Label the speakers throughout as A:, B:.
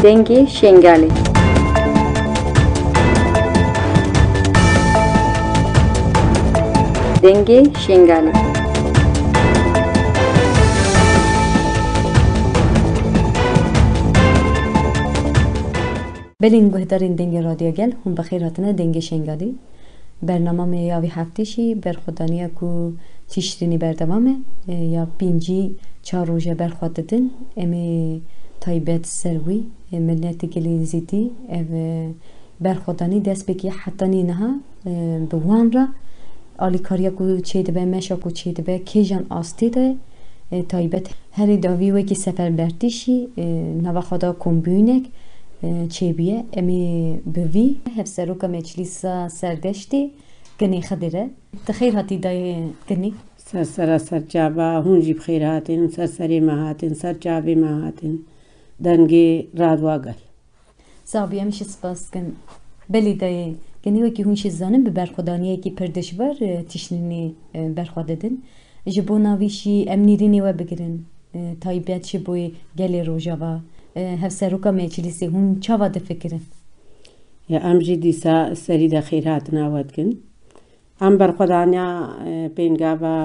A: دنگ شنگالی دنگ شنگالی
B: بلین بهترین دنگ رادیو گل هم بخیر هاتنه دنگ شنگالی برنامه می یاوی هفتیشی برخودانیه کو تیشتینی بردمامه یا پینجی چهار روزه برخود دادن امی تایبت سروی ملت گلیزیتی او برخودانی دست بگی حتی نینها بوان را آلی کاریا کو چه دبه مشا کو چه دبه کیجان آستی ده تایبت هری داوی وکی سفر برتیشی نوا خدا کمبیونک چه بیه امی بوی هفسرو که مجلس سردشتی گنی خدیره تخیر هاتی دای گنی
C: سر جابا هونجی بخیر هاتین سری ما هاتین سر جابی ما هاتین دنگی رادواگل
B: صابی همیشه سپاس کن بلی دای گنی وکی هونشی زانم به برخودانیه کی پردش بر تشنینی برخود دادن جبو ناویشی امنیرینی و بگیرن تایبیت شی بوی گلی روژاوا هفسروکا مجلسی هون چاوا ده فکرن
C: یا امجی دیسا سری دا خیر هاتنا واد کن ام برخودانیا پینگابا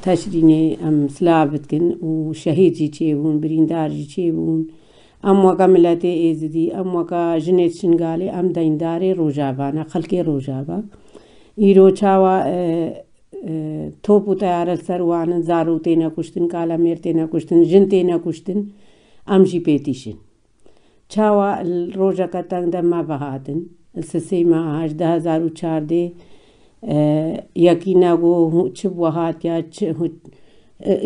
C: تشرینی ام سلابت کن و شهید جی چی بون بریندار جی چی بون ام وکا ملت ایزدی ام وکا جنیت شنگالی ام دایندار روجابانا خلق روجابا ایرو چاوا توپو تیار سروان زارو تینا کشتن کالا میر تینا کشتن جن تینا کشتن امجی پیتیشن چاوا روجا کا تنگ دما بهاتن السسی ما 18004 دے یقینا گو چب وهات یا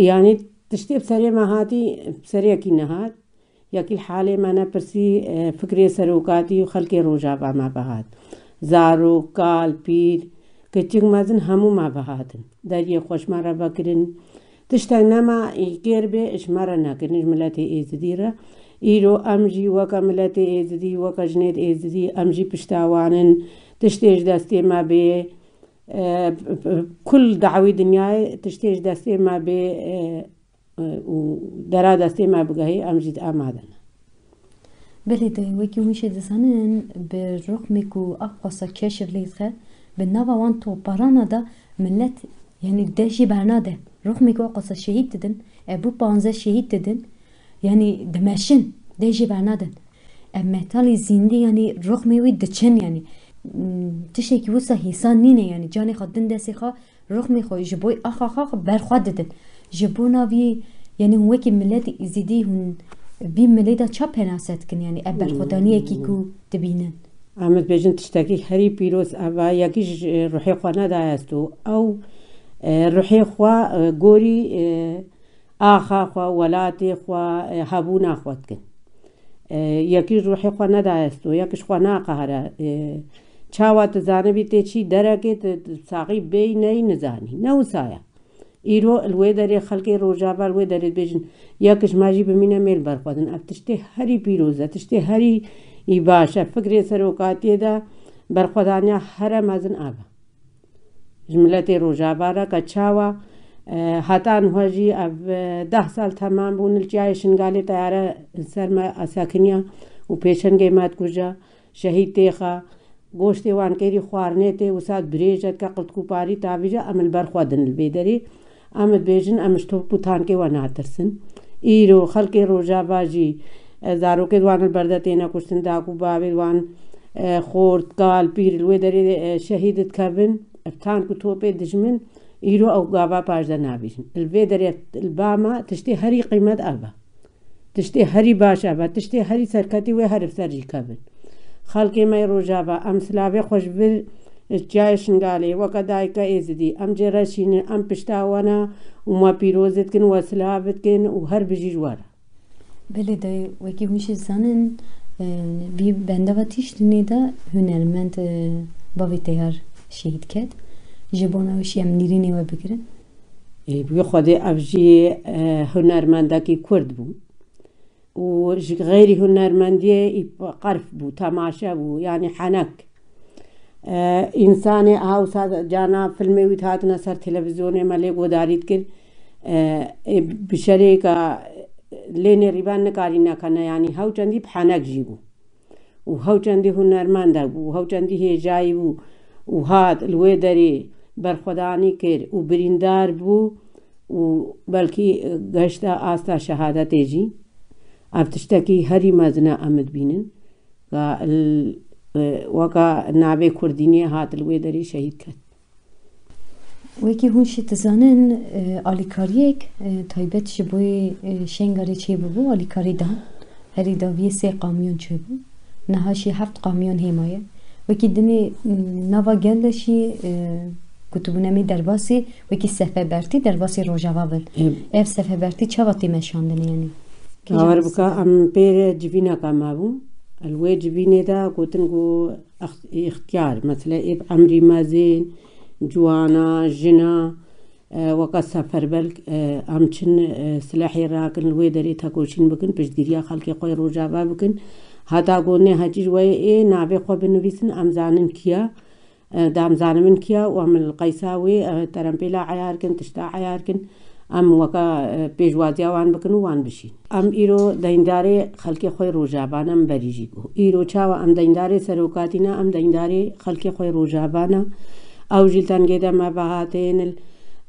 C: يعني تشتي بسريع ما هاتي بسريع كينهات ياكل حالي ما أنا برسي فكري سروقاتي وخلقي روجابا ما بهات زارو كال بير كتير مازن همو ما بهاتن داري خوش مرة بكرن تشتغلنا ما يكير بي إش مرة ناكرن جملتي إزديرة إيرو أمجي وكا ملتي إزدي وكا جنيد إزدي أمجي بشتاوانن تشتيج دستي ما بي كل دعوي دنياي تشتيج دستي ما بي ودرا دستي ما بقاهي أمجد آمادنا
B: بله ده وکی هونشه دسانن به رقمکو اقواسا کشر لیزخه به نوا وان تو بارانا دا ملت يعني داشي برناده رقمکو اقواسا شهید ددن ابو 15 شهید ددن يعني دماشن داشي برنادن اما تالي زيندي يعني رقمي وي دچن يعني تشيكي وسا هيسان نينه يعني جاني خدن دسي خا رقمي خو جبوي اخ برخواد ددن جبونا في يعني هو كي ملت ازيدي هن بي مليدا چا پناست کن يعني ابر خدانيه كيكو تبينن
C: آمد بيجن تشتكي هري بيروس أبا يكيش روحي خوانا دايستو أو روحي خوا غوري آخا خوا ولاتي خوا هابونا خواتكن يكيش روحي خوانا دايستو يكيش خوانا قهرة چاوات زانبي تيشي دركي ساقي بي ناي نزاني نو سايا إيرو الويدري خلقي روجابا الويدري بيجن يكيش ماجي بمينا ميل برخوادن أب تشتي هري بيروزة تشتي هري يباشا فكري سروقاتي دا برخودانيا هر مازن آبا جملتي روجابا را كچاوا هاتان هواجي اب 10 سال تمام بون الجاي شنغالي تيارة سرما اساكنيا و پیشن گيمات کجا شهيد تيخا گوشتي وان كيري خوارني تي وساد بريجت کا قلت کوپاري تابجا عمل برخودن البيدري عمل بيجن امشتو بوتان كي وانا ترسن ايرو خلقي روجابا جي زارو کے دوان البردتينا كشتن داكو بابي دوان خورد قال بير الويدري شهيدت كابن ابتان كتوبي دجمن إيرو أو قابا باجدا نابيشن الفيدر الباما تشتي هري قيمة أبا تشتي هري باش أبا تشتي هري سركتي وهرف سرجي كابن خلقي ما يروجابا أم سلابي خوش بر جاي شنغالي وكداي كايزدي أم جراشين أم پشتاوانا وما بيروزت كن وسلابت كن وهر بجي جوارا
B: بله ده وکی هونشه زانن بی بندواتیش دنیدا هنرمند باوی تیار شهید کد جبونا وشی ام نیرینی و بگیرن
C: بيو خدي أبجي هنرمندكي كرد بو وغيري هنرمندية قرف بو تماشا بو يعني حنك إنساني هاو ساد جانا فيلمي ويتهاتنا سر تلفزيوني مالي وداريت كر بشريكا لين ريبان نكارينا كنا يعني هاو چندی بحنک جيبو و هاو چندی هنرمند بو و هاو چندی هجایی بو و هات الوی داری برخودانی کر و بریندار بو و بلکی گشتا آستا شهادت جی اب تشتکی هری مزنا امد بینن وكا نابي كردينية هات الوي داري شهيد كات
B: وكي هون شي تزانن آليكاريك تايبت شبوي شنگاري چه ببو آليكاري دان هري داوية 3 قاميون چه بو نها شي 7 قاميون هماية وكي دني نوا گل شي كتبونامي درباسي وكي سفبرتي درباسي روجاوا بل اف سفبرتي چه وقتی مشاندن يعني
C: آور بكا ام بير جبينا كامابو الوي جبيني دا قوتنقو اختيار مثلا اب عمري مازين جوانا جنا وقت سفر بلك امچن سلاحي راكن الوي داري تاكوشين بكن بجديريا خلقي قوي روجابا بكن هاتا قولني هاجي جوي ايه نابي قوي بنويسن امزانن كيا دام زانمن كيا وعمل قيساوي ترمبيلا عياركن تشتا عياركن ام وكا بيجوازيا وان بكنو وان بشين ام ايرو دينداري خلقي خوي روجابانا مبريجيكو ايرو چاوا ام دينداري سروكاتينا ام دينداري خلقي خوي روجابانا او جلتان جيدا ما بهاتين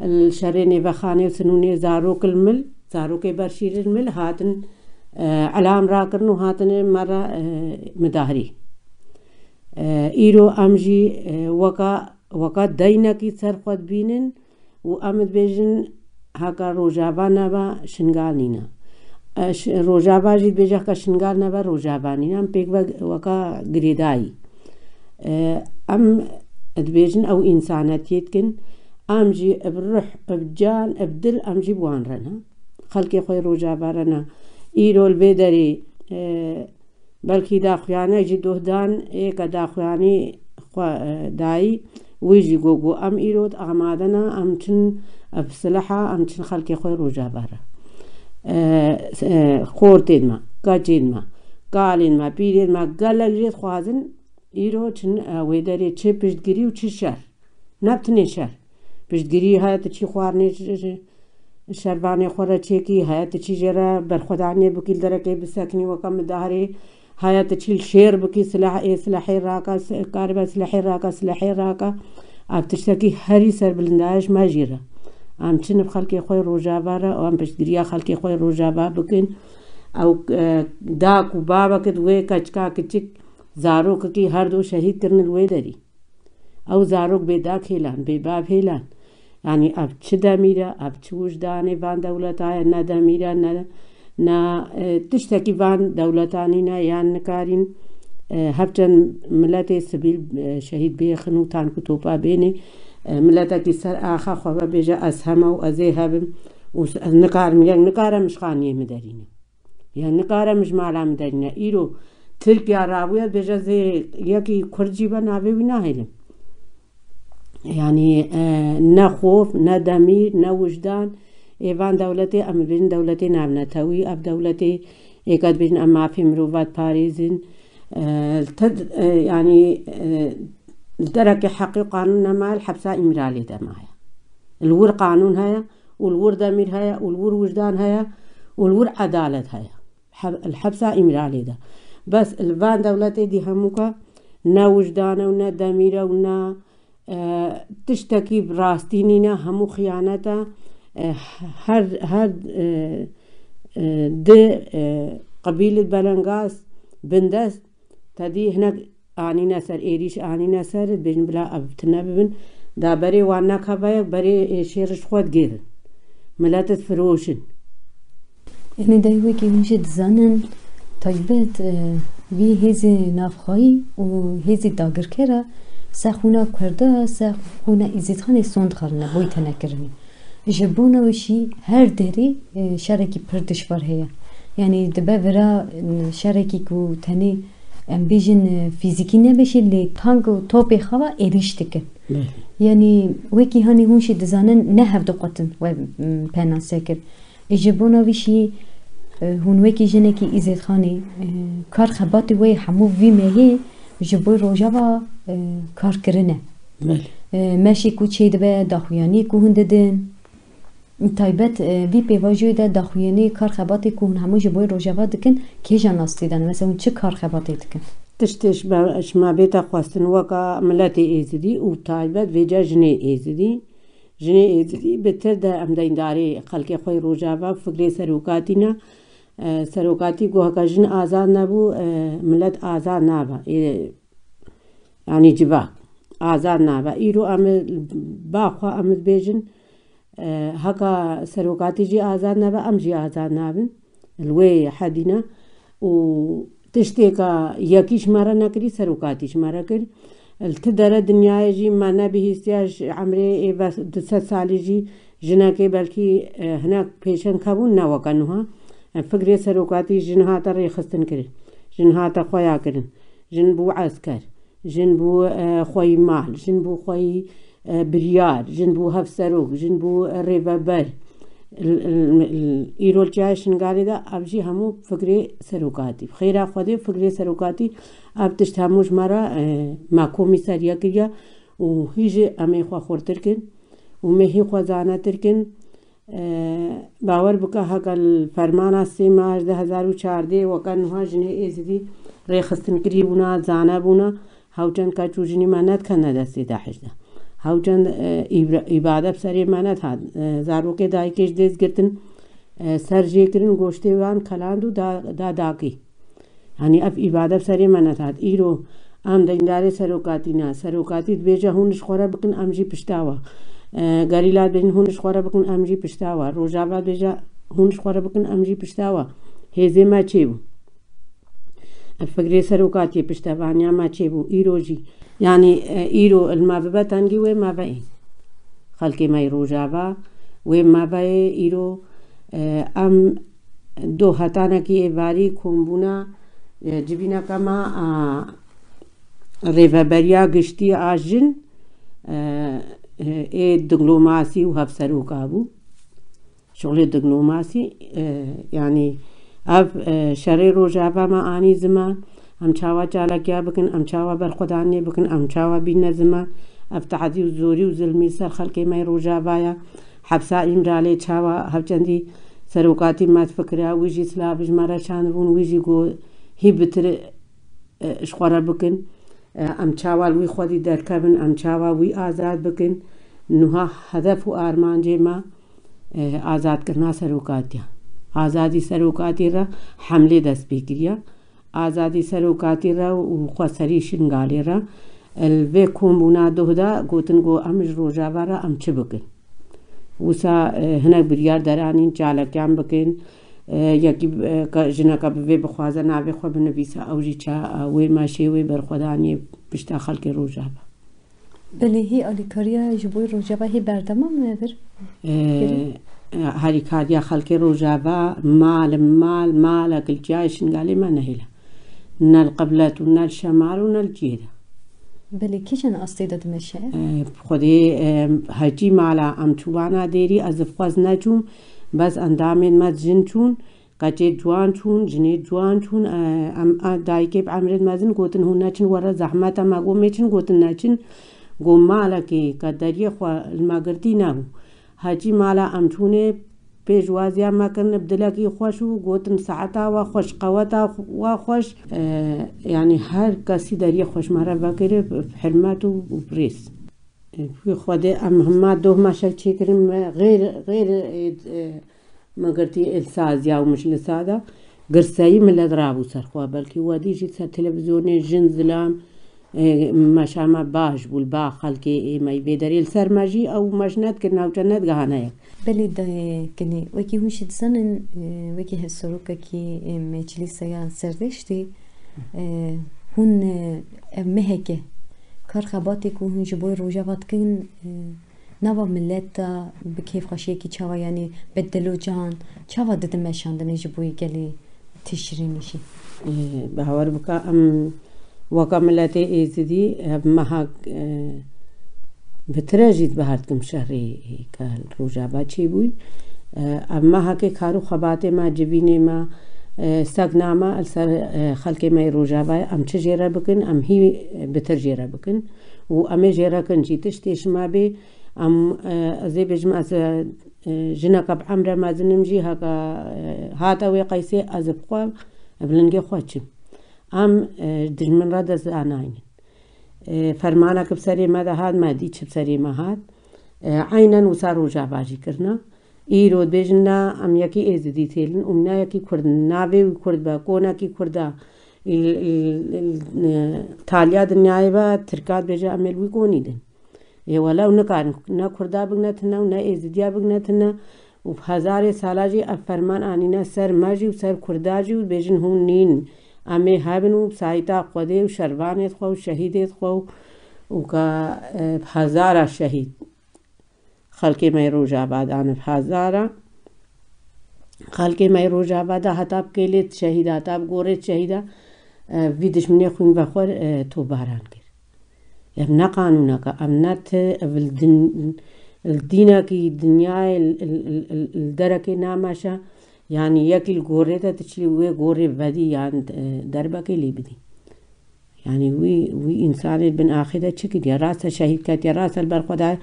C: الشريني بخاني وسنوني زاروك المل زاروك برشير المل هاتن علام راكرنو هاتن مرة مداهري ايرو امجي وكا دينا كي سرخوت بينن وامد بيجن هاكا روجابا نبا شنگال نينا روجابا جيد بيجا كا شنگال نبا روجابا نينا ام بيك وكا گريداي ام ادبيجن او انسانات يتكن ام جي بروح بجان ابدل ام جي بوان رنا خلقي خوي روجابا رنا ايرو البيدري بلكي داخواني جي دوهدان ايكا داخواني داي ويجي جوجو ام ايرود اغمادنا ام چن بسلحة ام چن خلقي خوي روجابارا خورتين ما كاچين ما قالين ما بيرين ما قالك جيت خوازن ايرو چن ويداري چه پشتگيري و چه شر نبتني شر پشتگيري هايت چي خوارني شرباني خورا چيكي هايت چي جرا برخوداني بكيل دركي بساكني وكم دهري هايت چي الشير بكي سلاحي راكا كاربا سلاحي راكا اب تشتكي هري سر بلنداش ما جيرا ام چن بخلقي خوي روجابارا او ام پشتگيريا خلقي خوي روجابا بكن او داك و بابا كد وي كچكا كچك زاروك كي هر دو شهيد کرن الوي داري او زاروك بيداك هيلان بيباب هيلان يعني اب چه دميرا اب چه وجداني وان دولتايا نا دميرا نا تشتكي وان دولتانينا يان نكارين هبچن ملت سبيل شهيد بيخنو تانكو توپا بيني ملتا كي سر آخا خواه بيجا أسهما و أزيهابم ونكار ميان نكارا مش خانيه مدارينا يعني نكارا مش مالا مدارينا إيرو تركيا راوية بيجا زي يكي كرجيبا نابي وناهلم يعني نا خوف نا دمير نا وجدان ايوان دولتي ام بين دولتي نابنا تاوي اب دولتي ايقاد بين اما في مروفات باريزن يعني الدرك حقي قانون ما الحبسة امرالي دا معايا الور قانون هيا والور دمير هيا والور وجدان هيا والور عدالة هيا الحبسة امرالي دا بس الفان دولتي دي هموكا نا وجدانه ونا دميره ونا تشتكي براستينينا همو خيانتا هر د قبيلة بلنغاس بندس تدي هناك آنينا سر إيريش آنينا سر بين بلا أبتنا ببن دا بري وانا كبايا بري شيرش خود جيرن ملاتت فروشن
B: يعني دايوه كي مشي تزانن طيبت وی هزی نافخایی و هزی داگر کرا سخونا کرده سخونا ایزیدخان سوند خارنه بوی تنکرنه جبونا وشی هر دری شرکی پردشوار هیا یعنی دبه ورا شرکی کو تنی ام بیجن فیزیکی نبشه لی تانگ و توپی خواه ایریش دکن یعنی وکی هانی هونشی دزانن نه هفدو قطن و پنان سکر جبونا وشی هون وکی جنه کی ایزید خانی کار خباتی وی همو وی مهی جبوی روژاوا کار کرنه ماشی کو چه دبه داخویانی کو هنده دن تایبەت وی پێواژوی دا داخوێنەی کارخەباتی کو هون هەموو ji بۆی ڕۆژاوا dikin kêjan nastîdan mesela hûn çi karxebatê dikin
C: تشتش ما بێتە خواستن وەکە ملەتی ئێزدی و تایبەت vêca jinê êzidî jinê êzidî bitir de em deyndارê xelkê xwe Rojava fikrê serokatîne serokatî goheka jin azad nebû millet azad nabe yanî civak azad nabe îro em baxwe em dibêjin heka serokatî jî azad nebe em jî azad nabin li wê hedîne û tiştêka yekî ji me re nekirî serokatî ji me re kir li ti dere dinyayê jî me nebihîstiya ji emrê êve 200 salî jî jinekê belkî hinek pêşeng hebûn ne weke niha fikrê serokatî jin hate rêxistin kirin jin hate xweya kirin jin bû esker jin bû xweyî mal jin bû xweyî biryar jin bû hevserok jin bû rêveber îrolçeya Şingalê de ev jî hemû fikrê serokatî xêra Xwedê fikrê serokatî ev tişt hemû ji me re me komî seriya kiriye û hî jî em ê xwe xurtir kin û me hî xwe zanetir kin bawer bike heka li fermana 3 Maj 2014 weke niha jinê êzidî rêxistin kirî bûne zane bûne hewçend keç û jinî me nedikene destê Daişê de hewçend îbade bi serê me nedhat zarokê dayîkê ji dêz girtin ser jêkirin goştê wan keland û da dakî yanî ev îbade bi serê me nedhat îro em deyndارê serokatî ne serokatî dibêje hûn ji xwe re bikin em jî pişta we gerîla dibêjin hûn ji xwe re bikin em jî pişta we Rojava dibêje hûn ji xwe re bikin em jî pişta we hêzê me çêbû fikrê serokatiyê piştevaniya me çêbû îro jî yanî îro li me bibe tengî wê meveyê xelkê me Rojava wê meveyê îro em dohetanekî êvarî kombûna civîneke me rêveberiya giştî a jin ê dîplomasî û hevseroka bû şuxulê dîplomasî yanî ev şerê Rojava me anî ziman em çawa çalakiya bikin em çawa berxwedaniyê bikin em çawa bîne ziman ev tehdî û zorî û zilmî ser xelkê me Rojavaya hebsa îmralê çawa hewçendî serokatî me fikira wî jî silavê ji me re şandibûn wî jî got hî bitir ji xwe re bikin em çawa li wî xwedî derkevin em çawa wî azad bikin niha hedef û armancê me azadkirina serokatiye azadî serokatî re hemlê dest pê kiriye azadî serokatî re û xweserî Şingalê re li vê kombûna duh de gotin got em ji Rojava re em çi bikin wisa hinek biryar deranîn çalakiyan bikin yekî jineke bi vê bixwaze navê xwe binivîse ew jî wê meşê wê berxwedaniyê pişta xelkê Rojava
B: Belê hî alîkariya ji bo Rojava hî berdemam me vir
C: herîkariya xelkê Rojava malim malek li çiyayê Şingalê me nehêle ne li qeblet û ne li şemal û ne li cî de
B: Belê kîjan astê de dimeşe
C: Xwedê hecî mala em çûbana dêrî ez dixwaz neçûm bes endamên me jin çûn qeçê ciwan çûn jinê ciwan çûn em dayîkê bi emrê mezin gotin hûn neçin were zehmet me got mêçin gotin neçin got malekê ke deriyê xwe li me girtî nebû hecî mala em çûnê pêşwaziya me kirin bi dilekî xweş û gotin saeta we xweş qeweta we xweş yanî her kesî deriyê xweş me re vekiriye bi hirmet û birêz wî Xwedê em hema doh meşek çêkirin me غêr me girtî êlsaziya û mijlisa de girseyî millet rabû ser xwe belkî wedî jî ser televizyonê jin zilam meşa me baş bû li ba xelkê ême vê derê li ser me jî ew meş nedkirin hewçe nedgihane yek
B: Belê dayê wekî hûn jî dizanin wekî hevserokekî meclîseya serdêştê hûn ev meheke karxebatê ku hûn ji bo Rojava dikin nava millet de bi kêfxweşiyekî çawa yanî bedelocan çawa didin meşandinê ji bo gelê tişrînî jî
C: bawer bike em weka milletê êzidî ev mehek bi tire jî dibihar dikim şerê ke Rojava çêbûyî ev mehekê kar û xebatê me civînê me سەگنا me li ser xelkê me Rojavayê em çi jêre bikin em hî bitir jêre bikin û em ê jêrekin jî tiştê ji me bê em ez ê bêjim ez جنك بعمرة ما زنمجي هكا هاتا وقيسي أزبقوا بلنجي خواتشم أم دجمن رد زاناين فرمانك بسري ماذا هاد ما ديتش بسري ما هاد عينا وصاروا جاباجي كرنا إيرو بيجنا أم يكي إزدي تيلن أمنا يكي كرد نابي وكرد باكونا كي كردا تاليا دنياي با تركات بيجا أمل ويكوني دن ولا ونكان نا كردا بغنتنا ونا إزديا بغنتنا وبهزار سالاجي أفرمان آنينا سر ماجي وسر كرداجي وبيجن هون نين أمي هابنو بسايتا قوده وشربانت خو وشهيدت خو وكا بهزار الشهيد خلقي ما يروجا بعد أنا بهزارة خلقي ما يروجا بعد هتاب كيلت شهيدة هتاب غورت شهيدة فيدش مني خوين بخور تو باران كر يمنا قانونك أمنات الدينة كي الدنيا الدركة نامشة يعني يكل غورتا تشلي وي غوري بدي يعني دربك اللي بدي يعني وي إنسان بن آخذة شكل يا راس شهيد كات يا راس البرقدة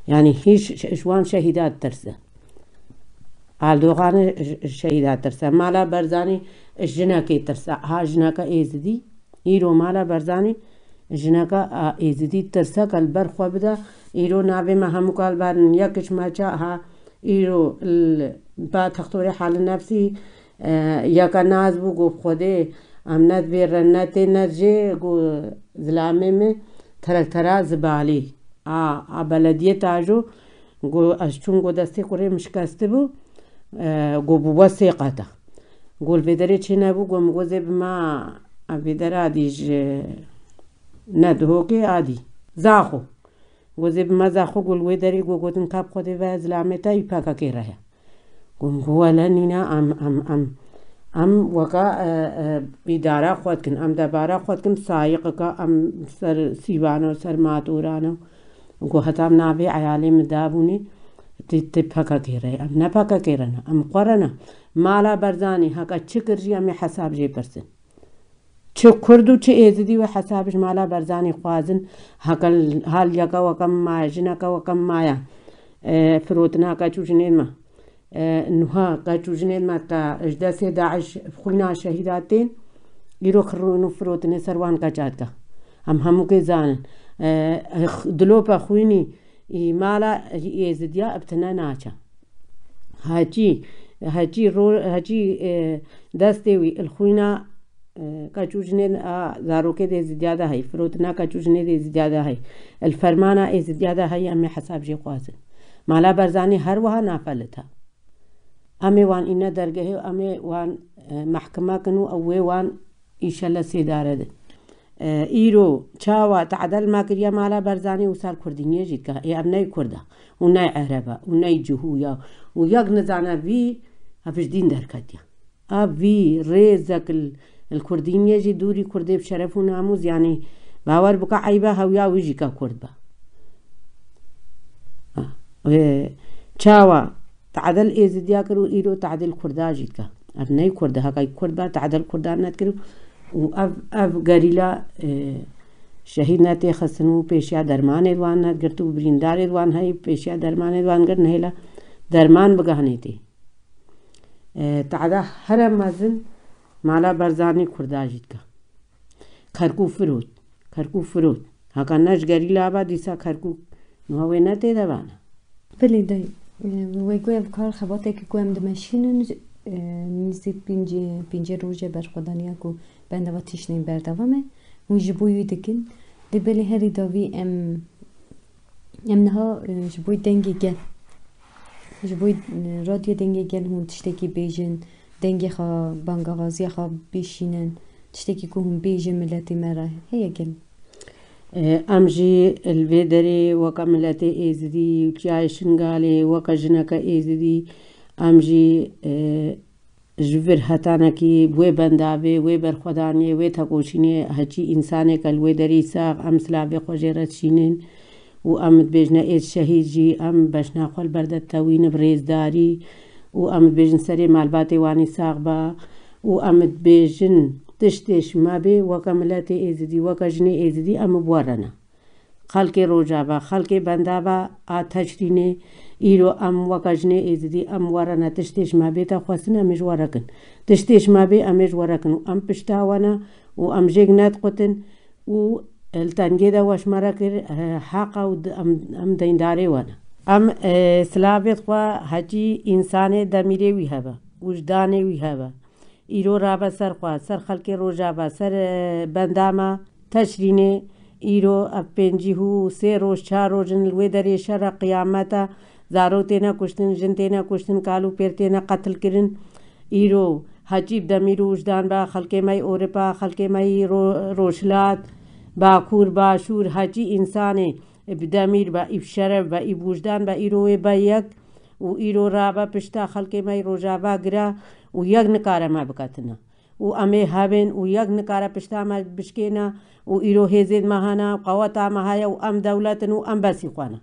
C: يعني هيش شوان شهيدات ترسه عالدوغان شهيدات ترسه مالا برزاني الجناكي ترسه ها جناكا إيزدي إيرو مالا برزاني جناكا إيزدي ترسه كالبرخوا بدا إيرو نابي ما همو كالبان يكش ماچا ها إيرو با تختوري حال نفسي يكا ناز بو گو خوده امنت بي رنت نرجي گو زلامي में थरक थरा زبالي بلدية تاجو گو اشچون گو دسته قره مشکسته بو گو بوبا سيقاتا گو الفيدري چينه بو گو مگوزه بما الفيدري عاديج ندهوكي عادي زاخو گوزه بما زاخو گو الويدري گو گوتن كاب خوده و زلامي تا يپاكا كي رها گو ولا نينا ام وكا بدارا خودكن ام دبارا خودكن سايقكا ام سر سيوانو سر ماتورانو گو هتام نابي عيالي مدابوني تبكا كيري ام نبكا كيرنا ام قرنا مالا برزاني هكا تشكرجي ام حساب جي برسن چه كردو چه ازدي وحسابش مالا برزاني خوازن هكا هال يكا وكم ما جنكا وكم مايا فروتنا كا چوجنين ما نها كا چوجنين ما تا اجداسي داعش خوينا شهيداتين يرو خرونو فروتني سروان كا جاتكا همو كي زانن دلوبا خويني مالا يزديا ابتنا ناچا هاجي دستوي الخوينا كاچوجنين زاروكي دي زيادة هاي فروتنا كاچوجنين دي زيادة هاي الفرمانة اي زيادة هاي امي حساب جي قوازن مالا برزاني هر وها نافلتها امي وان انا درگه امي وان محكمة كنو اوه وان ايشالله سيدارة ده إيرو چاوا تعدل ما كريا مالا برزاني وصار كردينية جيتكا إيه أبناي كردا وناي عربا وناي جهويا وياق نزانا في هفش دين دركاتيا في ريزك الكردينية جي دوري كردي بشرف وناموز يعني باور بكا عيبا هويا ويجيكا كردبا چاوا تعدل إيزديا كرو إيرو تعدل كردا جيتكا أبناي كردا هكاي كردبا تعدل كردا نات كرو و گریلا شهید نتی خسنو پیشیا درمان ادوان نت گرتو بریندار ادوان هاي پیشیا درمان ادوان گر نهلا درمان بگهنی تی تعدا هر مازن مالا برزانی کرداجید کا خرکو فرود هکا نش گریلا با دیسا خرکو نوه نتی دوانا
B: بله دای ویگوی کار خباته که گویم دمشینن نزدیک پنج روزه برخوردنیا کو بنده و تشنین بردوامه اون جبوی دکن دبلی هری داوی نها جبوی دنگی گل جبوی رادیو دنگی گل هون تشتکی بیجن دنگی خوا بانگاغازی خوا بیشینن تشتکی که هون بیجن ملتی مرا هیا گل
C: امجي الفيدري وكا ملتي ايزدي وكياي شنغالي وكا جنكا ايزدي امجي جبر هتانكي بوي بندابي وي برخداني وي تقوشيني هجي انساني كالوي دري ساق ام سلابي خوجيرت شينين وامد بيجنا ايز شهيجي ام بشنا خول بردت توين بريز داري وامد بيجن سري مالباتي واني ساق با وامد بيجن تشتش ما بي وكا ملاتي ايزدي وكا جني ايزدي ام بورنا خلقي روجابا خلقي بندابا تجريني إيرو أم وكجني إزدي أم ورنا تشتيش ما بيتا خواسنا مش وركن تشتيش ما بي أمش وركن أم بشتاونا وأم جيجنات قتن و التنجيدا واش مركر حاقة ود أم دينداري وانا أم سلابت خوا هجي إنسان دميري ويهبا وجداني ويهبا إيرو رابا سر خوا سر خلق روجابا سر بنداما تشريني إيرو أبنجي هو سي روش چار روجن الويدري شر قيامتا زارو تينا كشتن جن تينا كشتن كالو پير تينا قتل کرن إيرو هجيب دميرو وجدان با خلق ماي أورپا خلق ماي روشلات باكور باشور هجي إنساني بدمير با بشرف با بوجدان با إيرو با يك و إيرو رابا پشتا خلق ماي روجابا گرا و يك نكارا ما بكاتنا و أمي هابن و يك نكارا پشتا ما بشكينا و إيرو هزيد مهانا قوتا مهايا و أم دولتن و أم باسي خوانا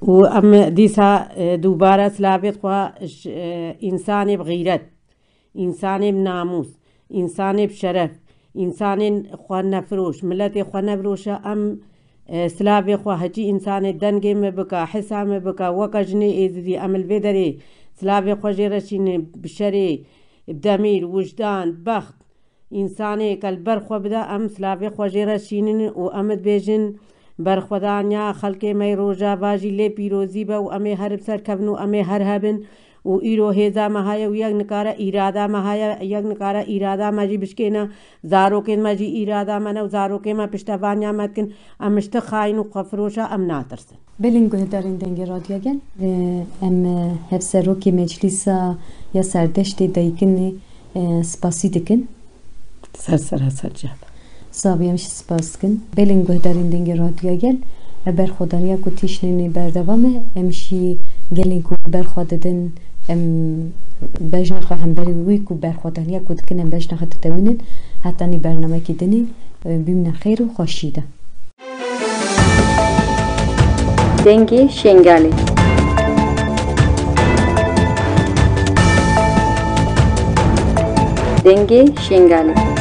C: و أم ديسا دوبارة سلابت خوا إنسان بغيرت إنسان بناموس إنسان بشرف إنسان خوانا فروش ملت خوانا فروشة أم سلابي خوا هجي إنسان دنگي مبكا حسا مبكا وكجني إزدي أم الفيدري سلابي خوا جيرشين بشري بدمير وجدان بخت إنساني كالبرخوا بدا أم سلابي خوا جيرشين و أمد بيجن برخودانيا خلقي مي روجا باجي لي بيروزي با و أمي هرب سر كبنو أمي هرهبن و إيرو هيزا مهايا و يگ نكارا إرادا مهايا يگ نكارا إرادا ماجي بشكينا زارو كن ماجي إرادا منا و زارو كن ما پشتوانيا مدكن أمشت خاين و قفروشا أم ناترسن
B: بلینگو دارین دنگ رادیو گل ام هفسروکی مجلسا یا سردشتی دایکن سپاسی دکن
C: سر جاب
B: سابیمش سپاس کن بلینگو دارین دنگ رادیو گل برخودانیا کو تیشنینی بردوامه امشی گلین کو برخوددن ام بجنخ هم بری وی کو برخودانیا کو دکنم بجنخ تتوینن حتی نی برنامه کی دنی بیمن خیر و خوشیده
A: دنگ شنگالی دنگ شنگالی